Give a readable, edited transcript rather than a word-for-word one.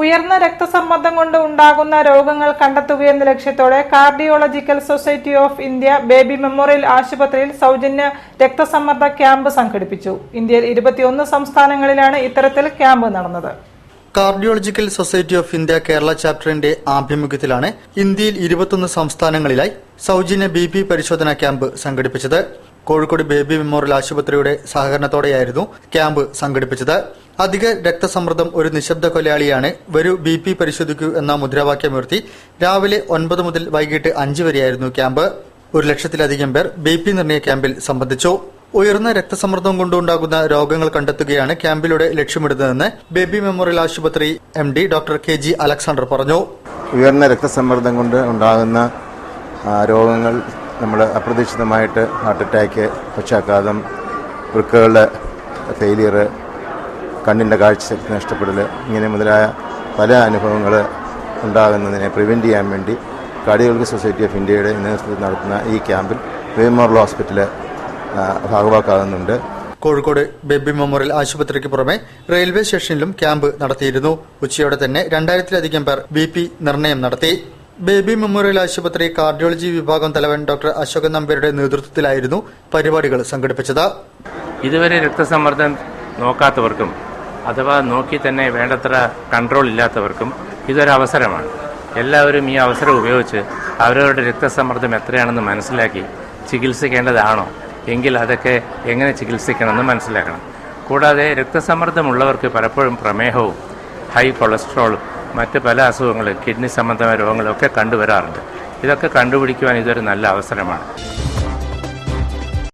ഉയർന്ന രക്തസമ്മർദ്ദം കൊണ്ട് ഉണ്ടാകുന്ന രോഗങ്ങൾ കണ്ടെത്തുകയെന്ന ലക്ഷ്യത്തോടെ cardiological society of India baby memorial ആശുപത്രിയിൽ സൗജന്യ രക്തസമ്മർദ്ദ ക്യാമ്പ് സംഘടിപ്പിച്ചു. ഇന്ത്യയിൽ 21 സംസ്ഥാനങ്ങളിലാണ് ഇത്തരത്തിൽ ക്യാമ്പ് നടന്നത്. Cardiological society of India Kerala ചാപ്റ്ററിന്റെ ആഭിമുഖ്യത്തിലാണ് ഇന്ത്യയിൽ 21 സംസ്ഥാനങ്ങളിലായി സൗജന്യ BP പരിശോധനാ ക്യാമ്പ് സംഘടിപ്പിച്ചത്. കോഴിക്കോട് ബേബി മെമ്മോറിയൽ ആശുപത്രിയുടെ സഹകരണത്തോടെയായിരുന്നു ക്യാമ്പ് സംഘടിപ്പിച്ചത്. അധിക രക്തസമ്മർദ്ദം ഒരു നിശബ്ദ കൊലയാളിയാണ്, വരൂ BP പരിശോധിക്കൂ എന്ന മുദ്രാവാക്യമുയർത്തി രാവിലെ 9 മുതൽ വൈകിട്ട് 5 വരെയായിരുന്നു ക്യാമ്പ്. 1 ലക്ഷത്തിലധികം പേർ BP നിർണയ ക്യാമ്പിൽ സംബന്ധിച്ചു. ഉയർന്ന രക്തസമ്മർദ്ദം കൊണ്ടുണ്ടാകുന്ന രോഗങ്ങൾ കണ്ടെത്തുകയാണ് ക്യാമ്പിലൂടെ ലക്ഷ്യമിടുന്നതെന്ന് ബേബി മെമ്മോറിയൽ ആശുപത്രി MD ഡോക്ടർ KG അലക്സാണ്ടർ പറഞ്ഞു. ഉയർന്ന രക്തസമ്മർദ്ദം കൊണ്ട് ഉണ്ടാകുന്ന രോഗങ്ങൾ നമ്മൾ അപ്രതീക്ഷിതമായിട്ട് ഹാർട്ട് അറ്റാക്ക്, പക്ഷാഘാതം, വൃക്കകളുടെ ഫെയിലിയർ, കണ്ണിൻ്റെ കാഴ്ചശക്തി നഷ്ടപ്പെടൽ, ഇങ്ങനെ മുതലായ പല അനുഭവങ്ങൾ ഉണ്ടാകുന്നതിനെ പ്രിവെൻറ്റ് ചെയ്യാൻ വേണ്ടി കാർഡിയോളജി സൊസൈറ്റി ഓഫ് ഇന്ത്യയുടെ നേതൃത്വത്തിൽ നടത്തുന്ന ഈ ക്യാമ്പിൽ ബേബി മെമ്മോറിയൽ ഹോസ്പിറ്റൽ ഭാഗവാക്കാകുന്നുണ്ട്. കോഴിക്കോട് ബേബി മെമ്മോറിയൽ ആശുപത്രിക്ക് പുറമെ റെയിൽവേ സ്റ്റേഷനിലും ക്യാമ്പ് നടത്തിയിരുന്നു. ഉച്ചയോടെ തന്നെ 2000-ലധികം പേർ BP നിർണയം നടത്തി. ബേബി മെമ്മോറിയൽ ആശുപത്രി കാർഡിയോളജി വിഭാഗം തലവൻ ഡോക്ടർ അശോകൻ നമ്പ്യാരുടെ നേതൃത്വത്തിലായിരുന്നു പരിപാടികൾ സംഘടിപ്പിച്ചത്. ഇതുവരെ രക്തസമ്മർദ്ദം നോക്കാത്തവർക്കും അഥവാ നോക്കി തന്നെ വേണ്ടത്ര കൺട്രോൾ ഇല്ലാത്തവർക്കും ഇതൊരു അവസരമാണ്. എല്ലാവരും ഈ അവസരം ഉപയോഗിച്ച് അവരവരുടെ രക്തസമ്മർദ്ദം എത്രയാണെന്ന് മനസ്സിലാക്കി ചികിത്സിക്കേണ്ടതാണോ എങ്കിൽ അതൊക്കെ എങ്ങനെ ചികിത്സിക്കണമെന്ന് മനസ്സിലാക്കണം. കൂടാതെ രക്തസമ്മർദ്ദമുള്ളവർക്ക് പലപ്പോഴും പ്രമേഹവും ഹൈ കൊളസ്ട്രോളും മറ്റ് പല അസുഖങ്ങളും കിഡ്നി സംബന്ധമായ രോഗങ്ങളൊക്കെ കണ്ടുവരാറുണ്ട്. ഇതൊക്കെ കണ്ടുപിടിക്കുവാൻ ഇതൊരു നല്ല അവസരമാണ്.